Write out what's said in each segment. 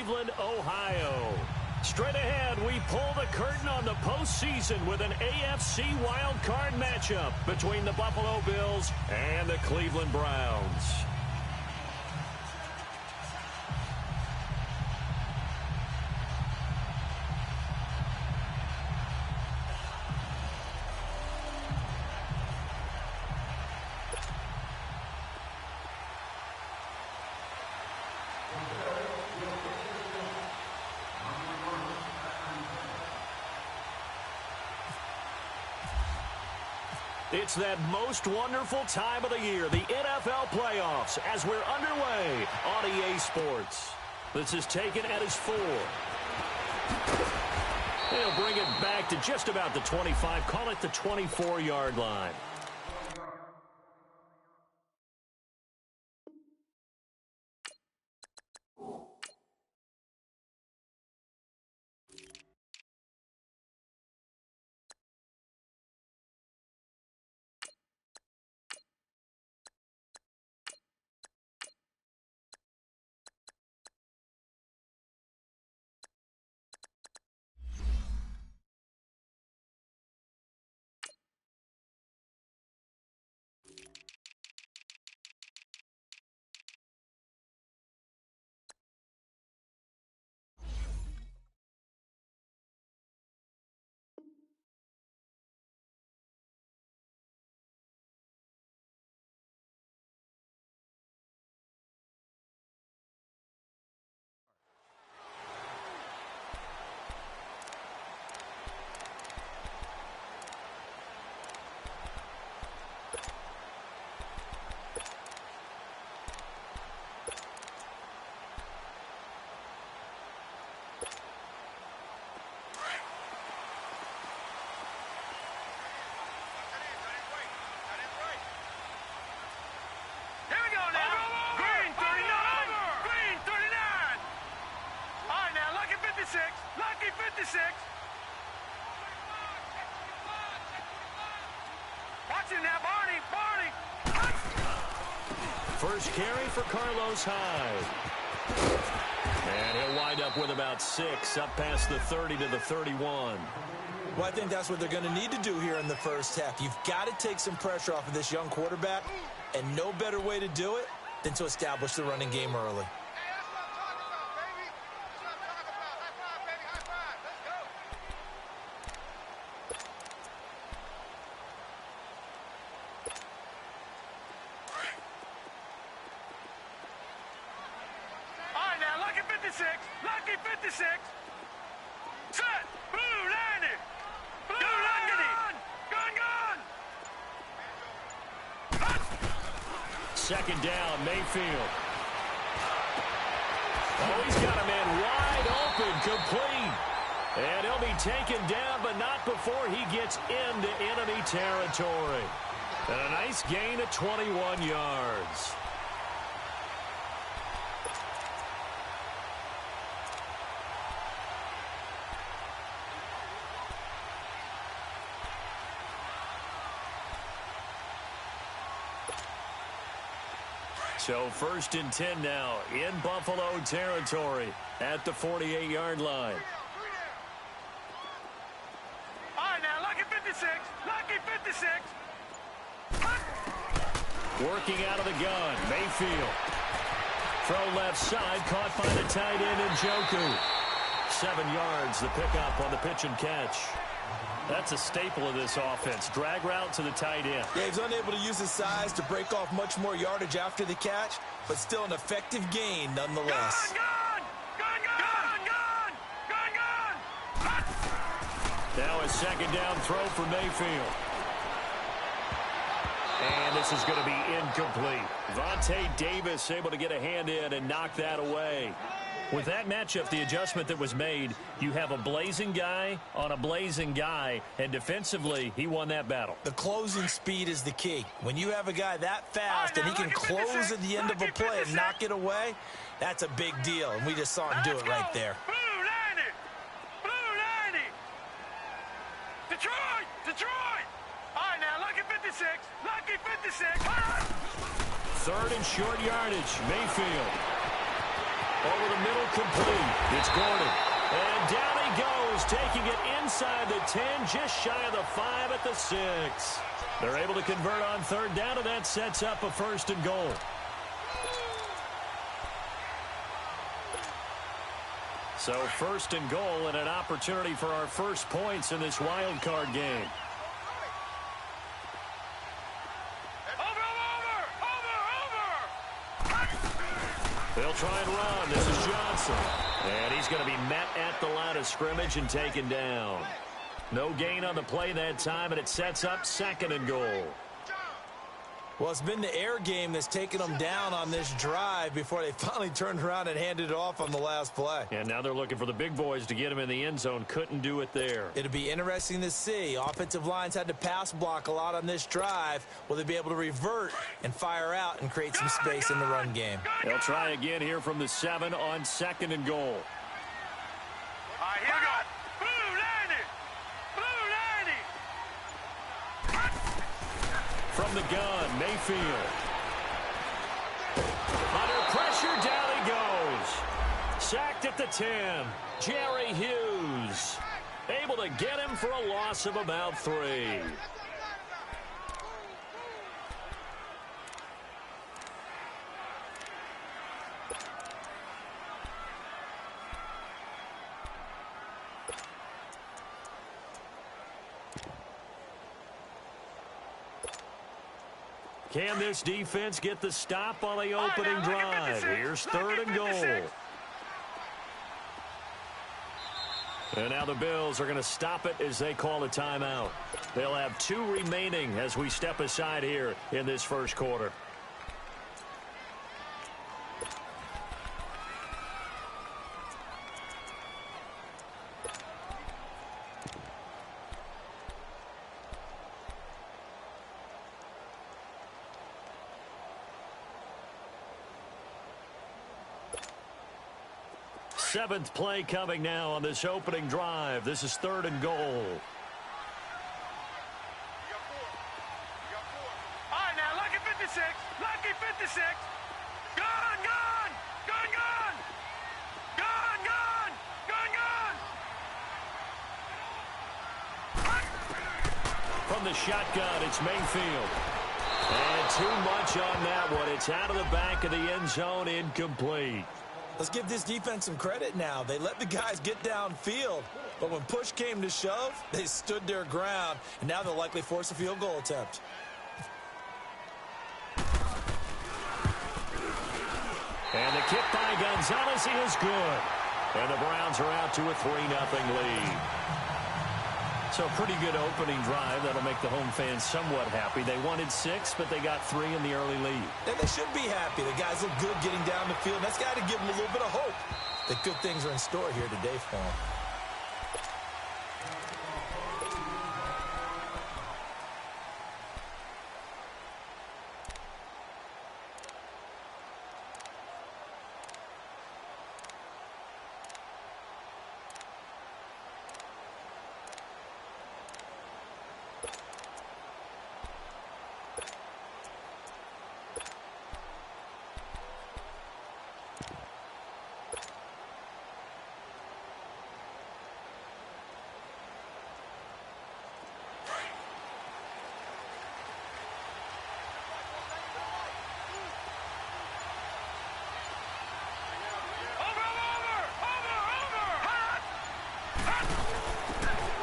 Cleveland, Ohio. Straight ahead, we pull the curtain on the postseason with an AFC Wildcard matchup between the Buffalo Bills and the Cleveland Browns. It's that most wonderful time of the year, the NFL playoffs, as we're underway on EA Sports. This is taken at his 4. They'll bring it back to just about the 25, call it the 24-yard line. Lucky 56. Watch him now, Barney. First carry for Carlos Hyde. And he'll wind up with about 6, up past the 30 to the 31. Well, I think that's what they're going to need to do here in the first half. You've got to take some pressure off of this young quarterback, and no better way to do it than to establish the running game early. Lucky 56. Set. Blue landing. Blue landing. Gun. Second down, Mayfield. Oh, he's got a man wide open, complete. And he'll be taken down, but not before he gets into enemy territory. And a nice gain of 21 yards. So first and 10 now in Buffalo territory at the 48-yard line. All right, now, Lucky 56. Lucky 56. Working out of the gun, Mayfield. Throw left side, caught by the tight end Njoku. 7 yards, the pickup on the pitch and catch. That's a staple of this offense. Drag route to the tight end. Yeah, he's unable to use his size to break off much more yardage after the catch, but still an effective gain nonetheless. Now a second down throw for Mayfield. And this is going to be incomplete. Vontae Davis able to get a hand in and knock that away. With that matchup, the adjustment that was made, you have a blazing guy on a blazing guy, and defensively, he won that battle. The closing speed is the key. When you have a guy that fast and he can close at the end of a play and knock it away, that's a big deal, and we just saw him do it right there. Blue landing. Detroit. All right, now, Lucky 56. Lucky 56. Third and short yardage, Mayfield. Over the middle, complete. It's Gordon. And down he goes, taking it inside the 10, just shy of the 5 at the 6. They're able to convert on third down, and that sets up a 1st and goal. So 1st and goal and an opportunity for our first points in this wild card game. They'll try and run. This is Johnson. And he's going to be met at the line of scrimmage and taken down. No gain on the play that time, and it sets up 2nd and goal. Well, it's been the air game that's taken them down on this drive before they finally turned around and handed it off on the last play. And now they're looking for the big boys to get him in the end zone. Couldn't do it there. It'll be interesting to see. Offensive lines had to pass block a lot on this drive. Will they be able to revert and fire out and create some space in the run game? They'll try again here from the 7 on 2nd and goal. All right, here we go. Blue 90. Blue 90. From the gun, Mayfield. Under pressure, down he goes. Sacked at the 10. Jerry Hughes. Able to get him for a loss of about 3. Can this defense get the stop on the opening drive? Here's 3rd and goal. And now the Bills are going to stop it as they call a timeout. They'll have 2 remaining as we step aside here in this first quarter. Seventh play coming now on this opening drive. This is 3rd and goal. All right, now, lucky 56. Lucky 56. Gun, gun. Gun, gun. Gun, gun. Gun, gun. From the shotgun, it's Mayfield. And too much on that one. It's out of the back of the end zone, incomplete. Let's give this defense some credit now. They let the guys get downfield, but when push came to shove, they stood their ground, and now they'll likely force a field goal attempt. And the kick by Gonzalez is good. And the Browns are out to a 3-0 lead. So pretty good opening drive. That'll make the home fans somewhat happy. They wanted 6, but they got 3 in the early lead. And they should be happy. The guys look good getting down the field. That's got to give them a little bit of hope that good things are in store here today for them.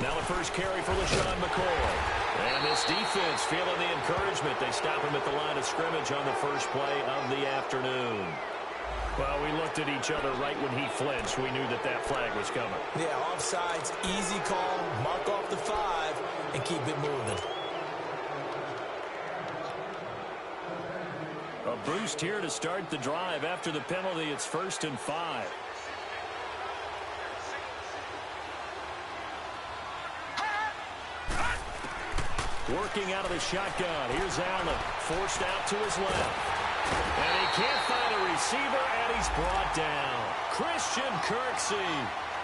Now the first carry for LaShawn McCoy. And this defense feeling the encouragement. They stop him at the line of scrimmage on the first play of the afternoon. Well, we looked at each other right when he flinched. We knew that that flag was coming. Yeah, offsides, easy call, mark off the 5, and keep it moving. A boost here to start the drive. After the penalty, it's 1st and 5. Working out of the shotgun. Here's Allen. Forced out to his left. And he can't find a receiver, and he's brought down. Christian Kirksey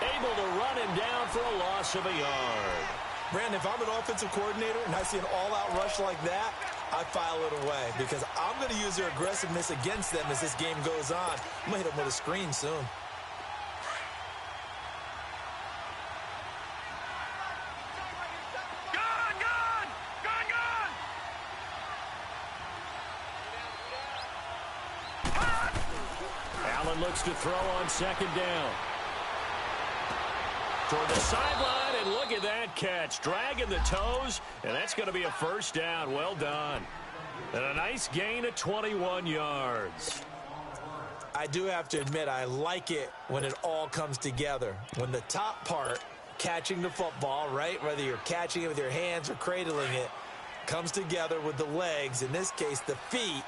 able to run him down for a loss of a yard. Brandon, if I'm an offensive coordinator and I see an all-out rush like that, I file it away because I'm going to use their aggressiveness against them as this game goes on. I'm going to hit them with a screen soon. Allen looks to throw on second down. Toward the sideline, and look at that catch. Dragging the toes, and that's going to be a first down. Well done. And a nice gain of 21 yards. I do have to admit, I like it when it all comes together. When the top part, catching the football, right, whether you're catching it with your hands or cradling it, comes together with the legs, in this case the feet,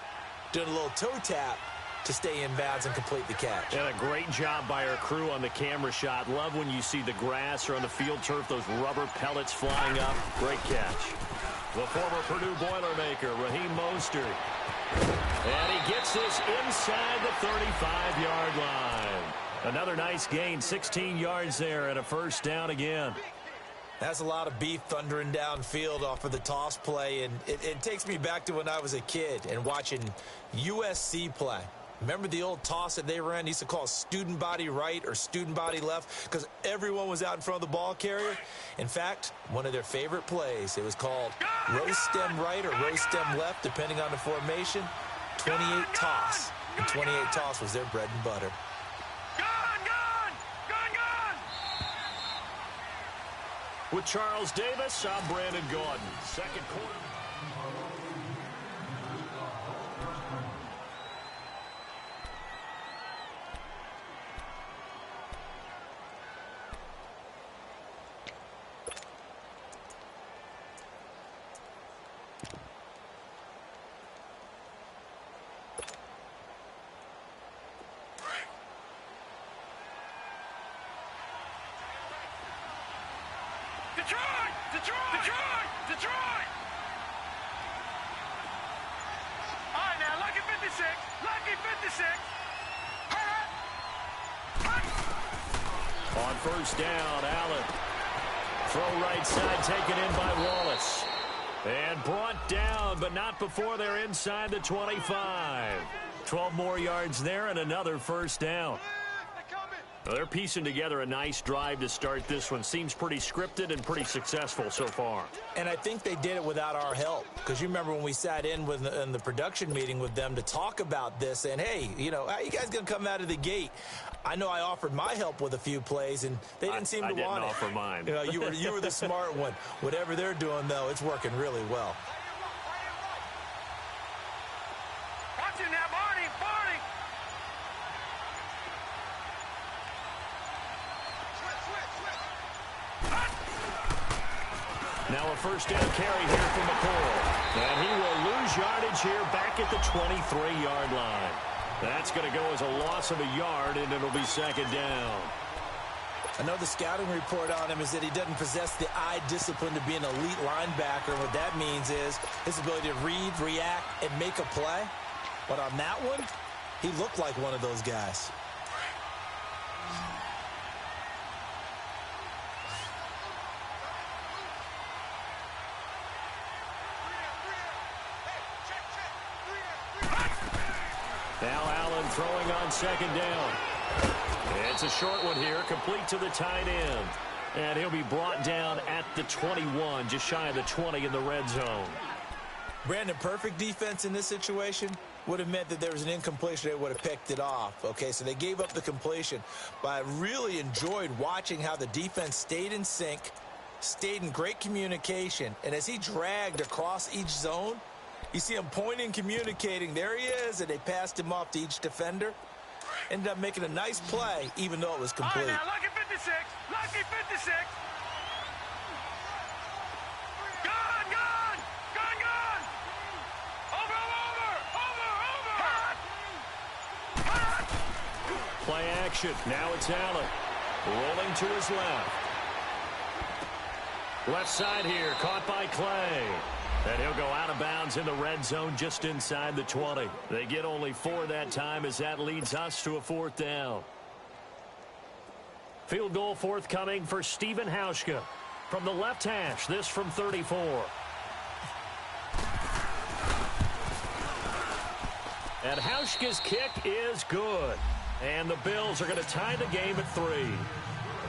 doing a little toe tap to stay in bounds and complete the catch. And a great job by our crew on the camera shot. Love when you see the grass or on the field turf, those rubber pellets flying up. Great catch. The former Purdue Boilermaker, Raheem Mostert. And he gets this inside the 35-yard line. Another nice gain, 16 yards there, and a first down again. That's a lot of beef thundering downfield off of the toss play, and it takes me back to when I was a kid and watching USC play. Remember the old toss that they ran? They used to call student body right or student body left because everyone was out in front of the ball carrier. In fact, one of their favorite plays, it was called rose stem right or rose stem left, depending on the formation. 28 toss. And 28 toss was their bread and butter. With Charles Davis, I'm Brandon Gordon. Second quarter. Detroit! All right, now, lucky 56. Lucky 56. On first down, Allen. Throw right side, taken in by Wallace. And brought down, but not before they're inside the 25. 12 more yards there and another first down. Well, they're piecing together a nice drive to start this one. Seems pretty scripted and pretty successful so far. And I think they did it without our help. Because you remember when we sat in the production meeting with them to talk about this. And, hey, you know, how you guys going to come out of the gate? I know I offered my help with a few plays, and they didn't seem to want it. I didn't offer mine. You know, you were the smart one. Whatever they're doing, though, it's working really well. Watch it now, Barney! Now a first down carry here from McCoy. And he will lose yardage here back at the 23-yard line. That's going to go as a loss of a yard, and it'll be second down. I know the scouting report on him is that he doesn't possess the eye discipline to be an elite linebacker. What that means is his ability to read, react, and make a play. But on that one, he looked like one of those guys. Now Allen throwing on second down. It's a short one here, complete to the tight end. And he'll be brought down at the 21, just shy of the 20 in the red zone. Brandon, perfect defense in this situation would have meant that there was an incompletion. They would have picked it off. Okay, so they gave up the completion. But I really enjoyed watching how the defense stayed in sync, stayed in great communication. And as he dragged across each zone, you see him pointing, communicating. There he is, and they passed him off to each defender. Ended up making a nice play, even though it was complete. All right, now, lucky 56. Lucky 56. Gone. Over. Play action. Now it's Allen. Rolling to his left. Left side here, caught by Clay. And he'll go out of bounds in the red zone just inside the 20. They get only 4 that time as that leads us to a fourth down. Field goal forthcoming for Stephen Hauschka. From the left hash, this from 34. And Hauschka's kick is good. And the Bills are going to tie the game at 3.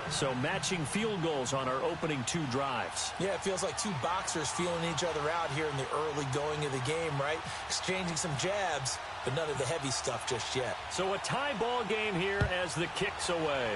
So matching field goals on our opening 2 drives. Yeah, it feels like 2 boxers feeling each other out here in the early going of the game, right? Exchanging some jabs, but none of the heavy stuff just yet. So a tie ball game here as the kick's away.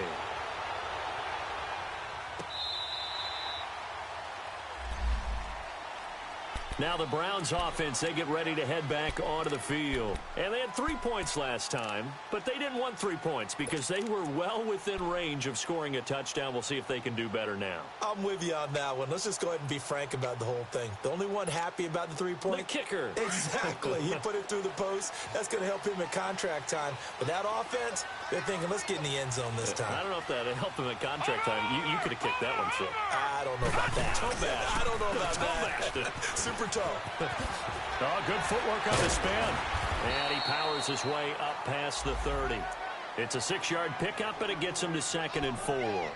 Now the Browns offense, they get ready to head back onto the field. And they had 3 points last time, but they didn't want 3 points because they were well within range of scoring a touchdown. We'll see if they can do better now. I'm with you on that one. Let's just go ahead and be frank about the whole thing. The only one happy about the 3-point? The kicker. Exactly. He put it through the post. That's going to help him at contract time. But that offense, they're thinking, let's get in the end zone this time. I don't know if that helped him at contract time. You could have kicked that one, too. I don't know about that. I don't know about that. Super tall. Oh, good footwork on the spin. And he powers his way up past the 30. It's a 6-yard pickup, and it gets him to 2nd and 4.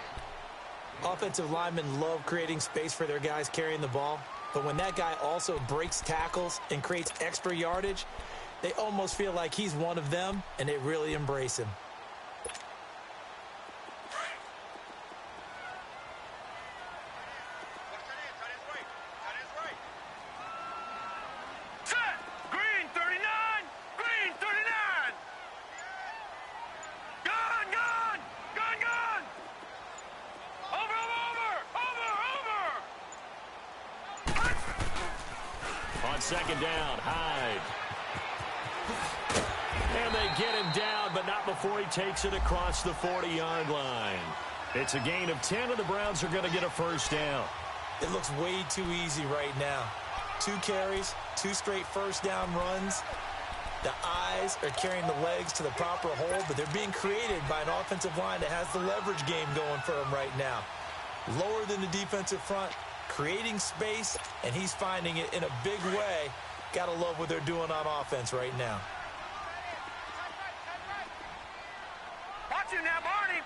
Offensive linemen love creating space for their guys carrying the ball. But when that guy also breaks tackles and creates extra yardage, they almost feel like he's one of them, and they really embrace him. Second down, Hyde. And they get him down, but not before he takes it across the 40-yard line. It's a gain of 10, and the Browns are going to get a first down. It looks way too easy right now. 2 carries, 2 straight first down runs. The eyes are carrying the legs to the proper hole, but they're being created by an offensive line that has the leverage game going for them right now. Lower than the defensive front, creating space, and he's finding it in a big way. Gotta love what they're doing on offense right now. Watch him now, Barney.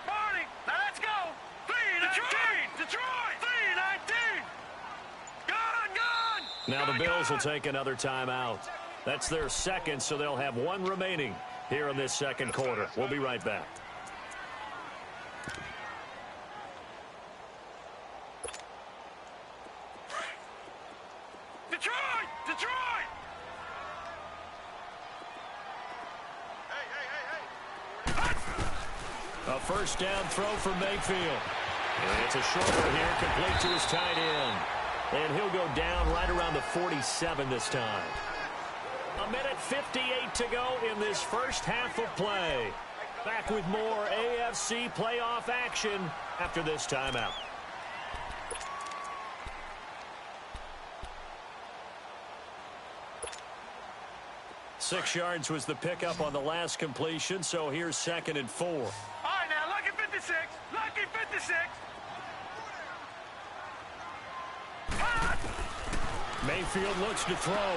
Now let's go. 3-19. Detroit. 3-19. Gone. Now the Bills will take another timeout. That's their second, so they'll have 1 remaining here in this second quarter. We'll be right back. Detroit! A first down throw for Mayfield. And it's a short one here, complete to his tight end. And he'll go down right around the 47 this time. 1:58 to go in this first half of play. Back with more AFC playoff action after this timeout. Six yards was the pickup on the last completion, so here's 2nd and 4. All right, now, lucky 56. Lucky 56. Mayfield looks to throw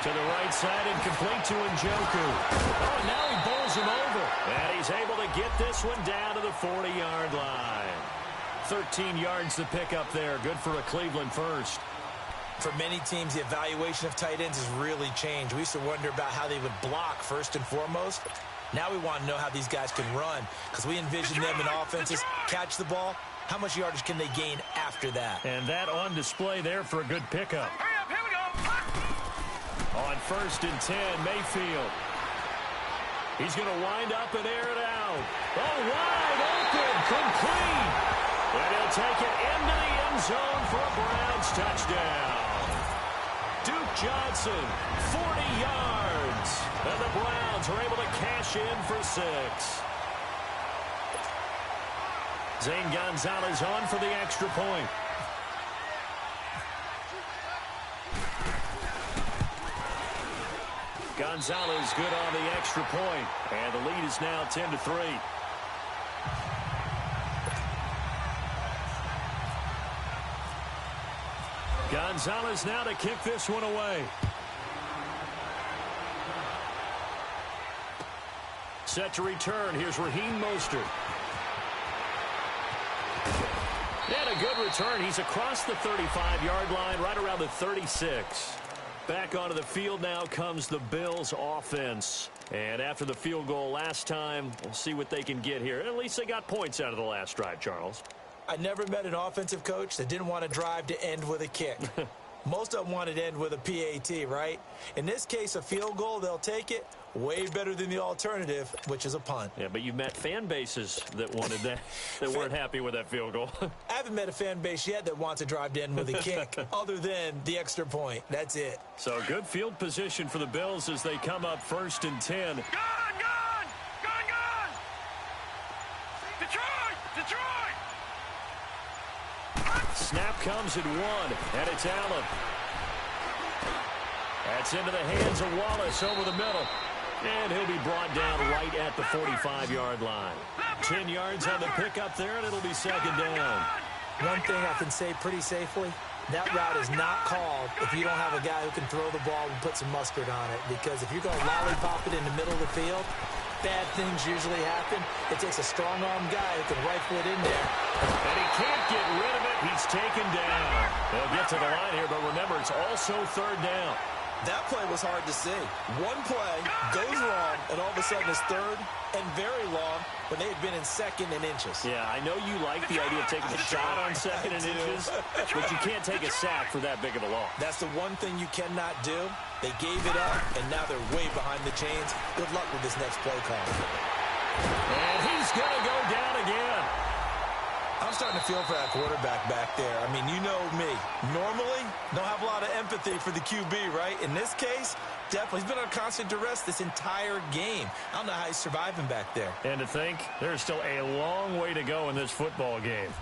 to the right side and complete to Njoku. Oh, and now he bowls him over. And he's able to get this one down to the 40-yard line. 13 yards to pick up there. Good for a Cleveland first. For many teams, the evaluation of tight ends has really changed. We used to wonder about how they would block first and foremost. Now we want to know how these guys can run because we envision them in offenses catch the ball. How much yardage can they gain after that? And that on display there for a good pickup. Hurry up, here we go. On 1st and 10, Mayfield. He's going to wind up and air it out. Oh, wide open, complete. And he'll take it into the end zone for a Browns touchdown. Duke Johnson, 40 yards. And the Browns are able to cash in for 6. Zane Gonzalez on for the extra point. Gonzalez good on the extra point. And the lead is now 10-3. Gonzalez now to kick this one away. Set to return. Here's Raheem Mostert. And a good return. He's across the 35-yard line, right around the 36. Back onto the field now comes the Bills offense. And after the field goal last time, we'll see what they can get here. At least they got points out of the last drive, Charles. I never met an offensive coach that didn't want to drive to end with a kick. Most of them wanted to end with a PAT, right? In this case, a field goal, they'll take it. Way better than the alternative, which is a punt. Yeah, but you've met fan bases that wanted that, that weren't happy with that field goal. I haven't met a fan base yet that wants to drive to end with a kick, other than the extra point. That's it. So good field position for the Bills as they come up 1st and 10. Gone! Detroit! Snap comes at 1, and it's Allen. That's into the hands of Wallace over the middle. And he'll be brought down right at the 45-yard line. 10 yards on the pickup there, and it'll be 2nd down. One thing I can say pretty safely, that route is not called if you don't have a guy who can throw the ball and put some mustard on it. Because if you're going to lollipop it in the middle of the field, bad things usually happen. It takes a strong-arm guy who can rifle it in there. And he can't get rid of it. He's taken down. They'll get to the line here, but remember, it's also 3rd down. That play was hard to see. One play goes wrong, and all of a sudden it's 3rd and very long when they had been in 2nd and inches. Yeah, I know you like the idea of taking a shot on 2nd and inches, but you can't take a sack for that big of a loss. That's the one thing you cannot do. They gave it up, and now they're way behind the chains. Good luck with this next play call. And he's going to go down again. I'm starting to feel for that quarterback back there. I mean, you know me. Normally, don't have a lot of empathy for the QB, right? In this case, definitely. He's been on constant duress this entire game. I don't know how he's surviving back there. And to think, there's still a long way to go in this football game.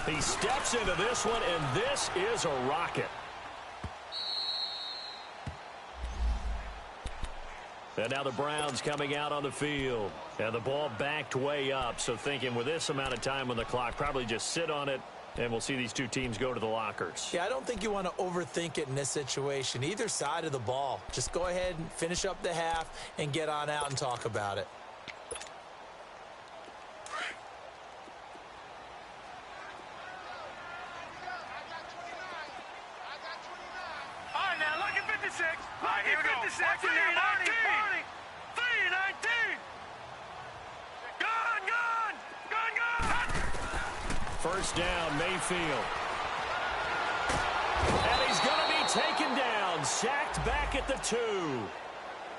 He steps into this one, and this is a rocket. And now the Browns coming out on the field. And the ball backed way up. So thinking with this amount of time on the clock, probably just sit on it, and we'll see these two teams go to the lockers. Yeah, I don't think you want to overthink it in this situation. Either side of the ball. Just go ahead and finish up the half and get on out and talk about it. All right, now, lucky 56. Lucky 56. 3-19. 3-19. Gone! 1st down, Mayfield. And he's going to be taken down. Sacked back at the 2.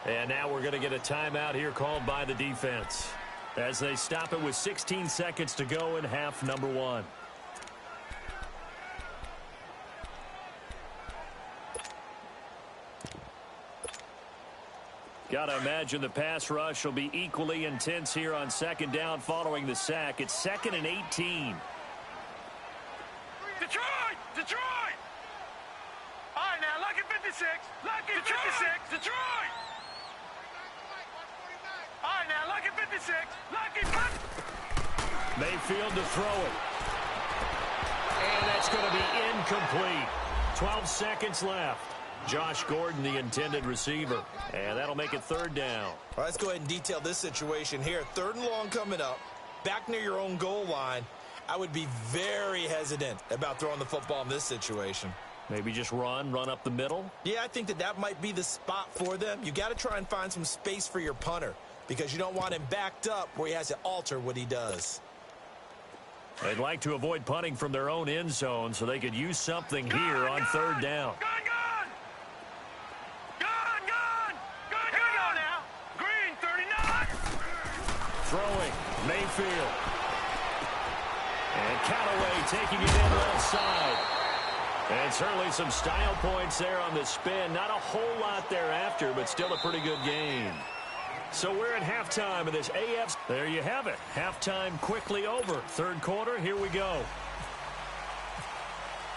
And now we're going to get a timeout here called by the defense as they stop it with 16 seconds to go in half number 1. Got to imagine the pass rush will be equally intense here on 2nd down following the sack. It's 2nd and 18. Detroit! All right, now, lucky 56. Lucky 56. Detroit! All right, now, lucky 56. Lucky 50. Mayfield to throw it. And that's going to be incomplete. 12 seconds left. Josh Gordon, the intended receiver. And that'll make it 3rd down. All right, let's go ahead and detail this situation here. 3rd and long coming up. Back near your own goal line. I would be very hesitant about throwing the football in this situation. Maybe just run up the middle? Yeah, I think that might be the spot for them. You got to try and find some space for your punter because you don't want him backed up where he has to alter what he does. They'd like to avoid punting from their own end zone so they could use something here on 3rd down. Gone! Here we go now. Green, 39. Throwing, Mayfield. And Callaway taking it in left side. And certainly some style points there on the spin. Not a whole lot thereafter, but still a pretty good game. So we're at halftime of this AFC. There you have it. Halftime quickly over. 3rd quarter, here we go.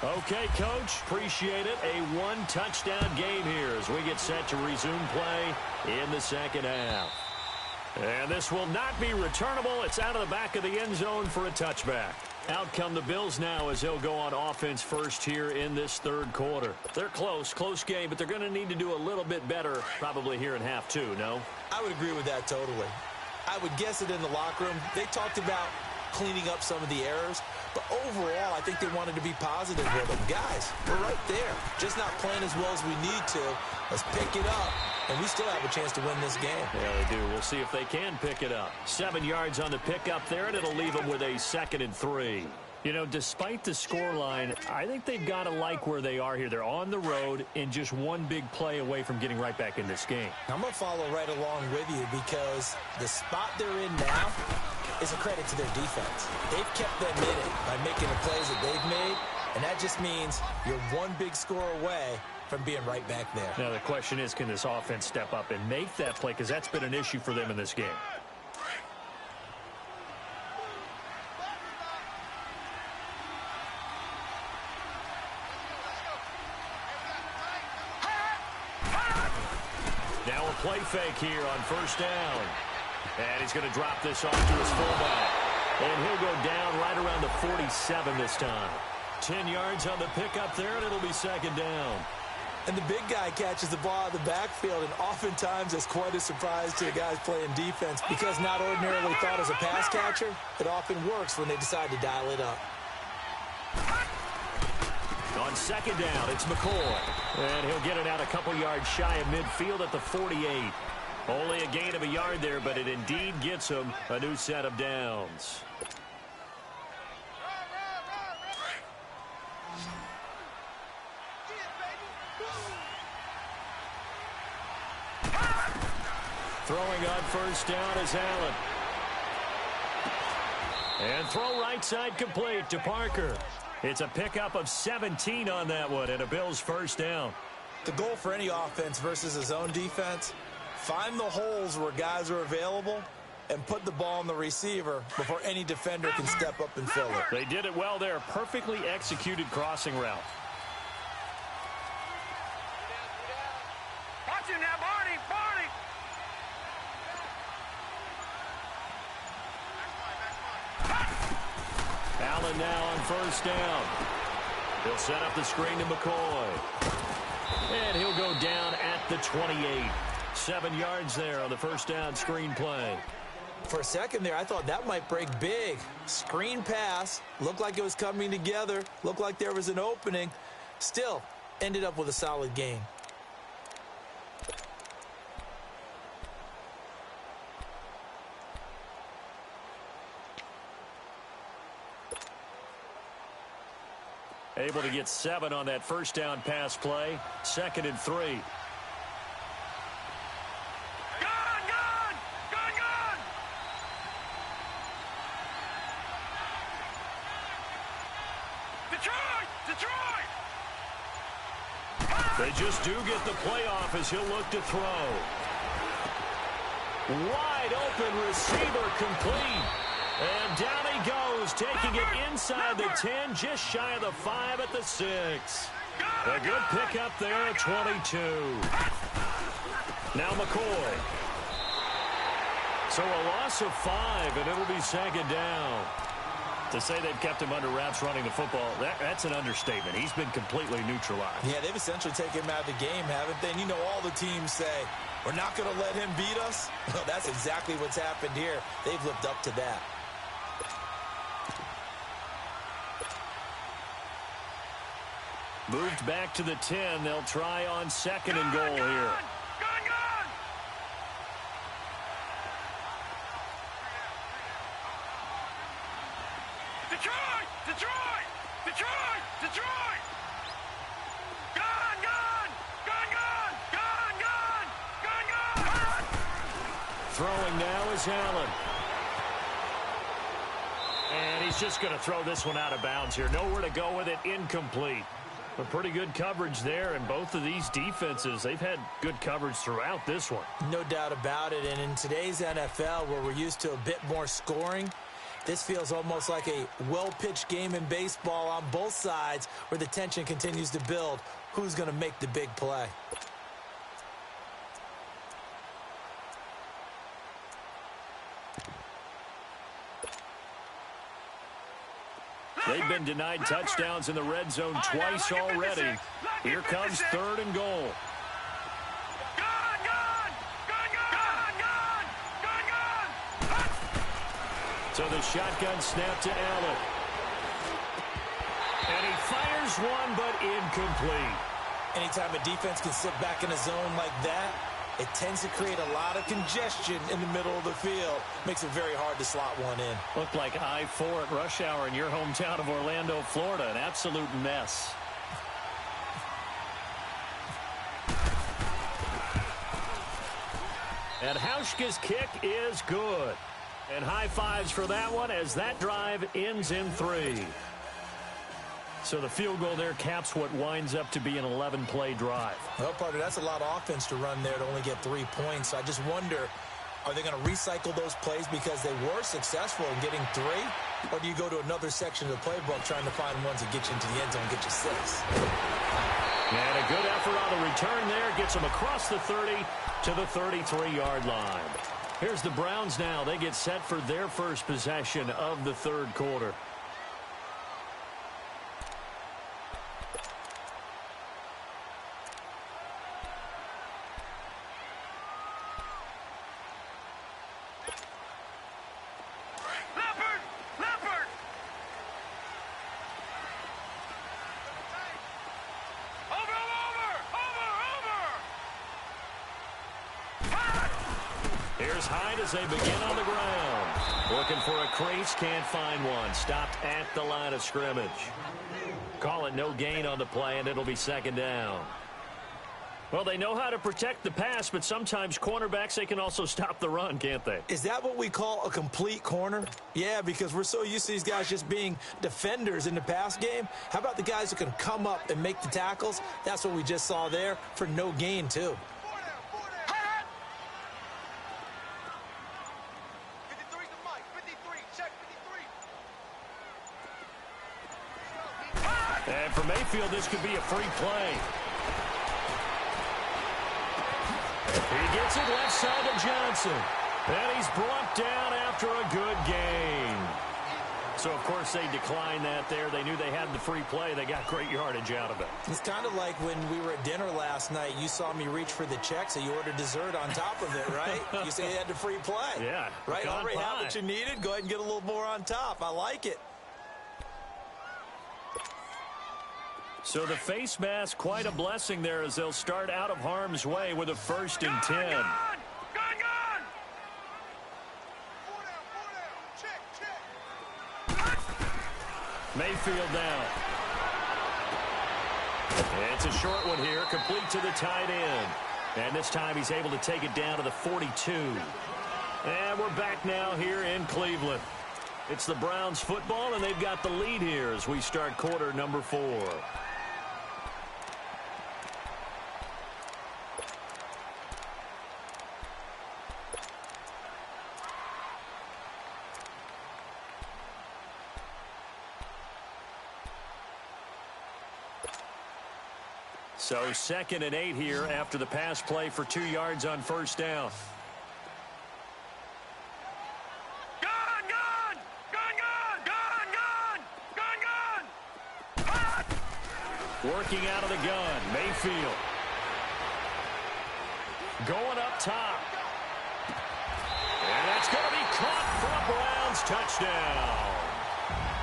Okay, Coach, appreciate it. A 1-touchdown game here as we get set to resume play in the 2nd half. And this will not be returnable. It's out of the back of the end zone for a touchback. Out come the Bills now as they'll go on offense first here in this 3rd quarter. They're close game, but they're going to need to do a little bit better probably here in half 2, no? I would agree with that totally. I would guess it in the locker room. They talked about cleaning up some of the errors. But overall, I think they wanted to be positive with them. Guys, we're right there. Just not playing as well as we need to. Let's pick it up, and we still have a chance to win this game. Yeah, they do. We'll see if they can pick it up. 7 yards on the pickup there, and it'll leave them with a 2nd and 3. You know, despite the scoreline, I think they've got to like where they are here. They're on the road and just one big play away from getting right back in this game. I'm going to follow right along with you because the spot they're in now is a credit to their defense. They've kept them in it by making the plays that they've made, and that just means you're one big score away from being right back there. Now, the question is, can this offense step up and make that play? Because that's been an issue for them in this game. Now a play fake here on 1st down. And he's going to drop this off to his fullback. And he'll go down right around the 47 this time. 10 yards on the pickup there, and it'll be 2nd down. And the big guy catches the ball out of the backfield, and oftentimes it's quite a surprise to the guys playing defense because not ordinarily thought as a pass catcher, it often works when they decide to dial it up. On 2nd down, it's McCoy. And he'll get it out a couple yards shy of midfield at the 48. Only a gain of a yard there, but it indeed gets him a new set of downs. Throwing on 1st down is Allen. And throw right side complete to Parker. It's a pickup of 17 on that one and a Bills 1st down. The goal for any offense versus his own defense, find the holes where guys are available and put the ball on the receiver before any defender can step up and fill it. They did it well there. Perfectly executed crossing route. Watch him now, Barney, Barney. Allen now on 1st down. He'll set up the screen to McCoy. And he'll go down at the 28. 7 yards there on the 1st down screen play. For a second there, I thought that might break big. Screen pass, looked like it was coming together, looked like there was an opening. Still, ended up with a solid gain. Able to get 7 on that 1st down pass play. 2nd and 3. Gone, gone, gone, gone. Detroit, Detroit. They just do get the play off as he'll look to throw. Wide open receiver complete. And down he goes, taking it inside the 10, just shy of the 5 at the 6. A good pickup there at 22. Now McCoy. So a loss of 5, and it'll be 2nd down. To say they've kept him under wraps running the football, that's an understatement. He's been completely neutralized. Yeah, they've essentially taken him out of the game, haven't they? And you know all the teams say, we're not going to let him beat us. Well, that's exactly what's happened here. They've lived up to that. Moved back to the 10. They'll try on 2nd and goal here. Gone, gone. Detroit, Detroit, Detroit, Detroit. Gone, gone, gone, gone, gone, gone, gone, gone. Throwing now is Allen. And he's just going to throw this one out of bounds here. Nowhere to go with it. Incomplete. But pretty good coverage there, and both of these defenses, they've had good coverage throughout this one. No doubt about it, and in today's NFL, where we're used to a bit more scoring, this feels almost like a well-pitched game in baseball on both sides where the tension continues to build. Who's going to make the big play? They've been denied touchdowns in the red zone twice already. Here comes 3rd and goal. Gone, gone, gone, gone, gone, gone, gone. So the shotgun snap to Allen. And he fires one, but incomplete. Anytime a defense can sit back in a zone like that, it tends to create a lot of congestion in the middle of the field. Makes it very hard to slot one in. Looked like I-4 at rush hour in your hometown of Orlando, Florida. An absolute mess. And Hauschka's kick is good. And high fives for that one as that drive ends in 3. So the field goal there caps what winds up to be an 11-play drive. Well, partner, that's a lot of offense to run there to only get 3 points. I just wonder, are they going to recycle those plays because they were successful in getting 3? Or do you go to another section of the playbook trying to find ones that get you into the end zone and get you 6? And a good effort on the return there. Gets them across the 30 to the 33-yard line. Here's the Browns now. They get set for their first possession of the third quarter. Hyde as they begin on the ground. Looking for a crease, can't find one. Stopped at the line of scrimmage. Call it no gain on the play, and it'll be second down. Well, they know how to protect the pass, but sometimes cornerbacks, they can also stop the run, can't they? Is that what we call a complete corner? Yeah, because we're so used to these guys just being defenders in the pass game. How about the guys who can come up and make the tackles? That's what we just saw there for no gain, too. And for Mayfield, this could be a free play. He gets it left side to Johnson. And he's brought down after a good gain. So, of course, they declined that there. They knew they had the free play. They got great yardage out of it. It's kind of like when we were at dinner last night. You saw me reach for the check, so you ordered dessert on top of it, right? You say you had the free play. Yeah. Right? Already had what you needed. Go ahead and get a little more on top. I like it. So the face mask, quite a blessing there as they'll start out of harm's way with a 1st and 10. Gone! Mayfield now. It's a short one here, complete to the tight end. And this time he's able to take it down to the 42. And we're back now here in Cleveland. It's the Browns football, and they've got the lead here as we start quarter number 4. So 2nd and 8 here after the pass play for 2 yards on 1st down. Working out of the gun, Mayfield. Going up top. And that's going to be caught for a Browns touchdown.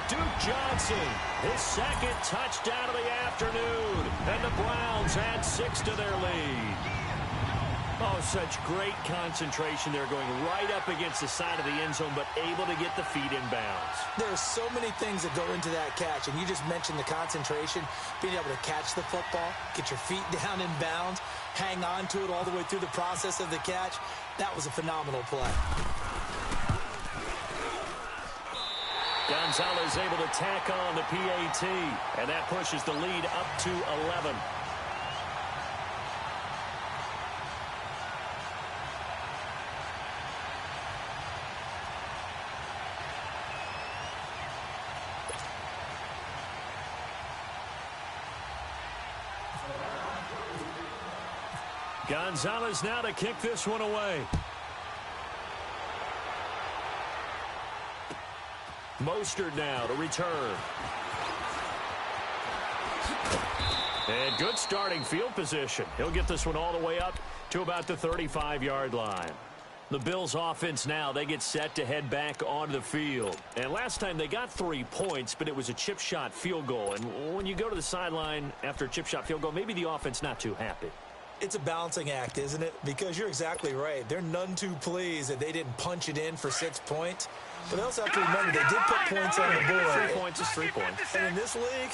Duke Johnson, his 2nd touchdown of the afternoon. And the Browns add 6 to their lead. Oh, such great concentration there, going right up against the side of the end zone, but able to get the feet in bounds. There's so many things that go into that catch, and you just mentioned the concentration, being able to catch the football, get your feet down in bounds, hang on to it all the way through the process of the catch. That was a phenomenal play. Gonzalez able to tack on the PAT, and that pushes the lead up to 11. Gonzalez now to kick this one away. Mostert now to return. And good starting field position. He'll get this one all the way up to about the 35-yard line. The Bills offense now, they get set to head back onto the field. And last time they got 3 points, but it was a chip shot field goal. And when you go to the sideline after a chip shot field goal, maybe the offense not too happy. It's a balancing act, isn't it? Because you're exactly right. They're none too pleased that they didn't punch it in for 6 points. But they also have to remember they did put points on the board. 3 points is 3 points. And in this league,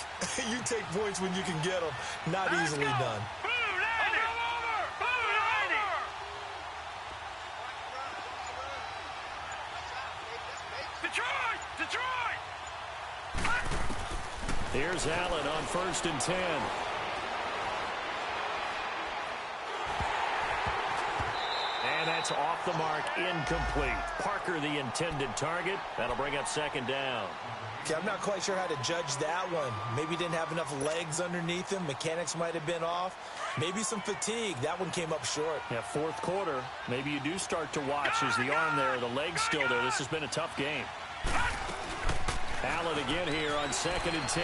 you take points when you can get them. Not easily done. Detroit! Here's Allen on 1st and 10. And that's off the mark, incomplete. Parker, the intended target. That'll bring up 2nd down. Okay, I'm not quite sure how to judge that one. Maybe he didn't have enough legs underneath him. Mechanics might have been off. Maybe some fatigue. That one came up short. Yeah, 4th quarter. Maybe you do start to watch as the arm there, the leg's still there. This has been a tough game. Allen again here on 2nd and 10.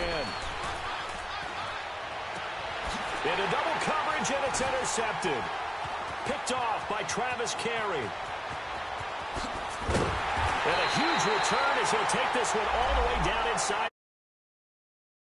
Into double coverage, and it's intercepted. Picked off by Travis Carey. And a huge return as he'll take this one all the way down inside.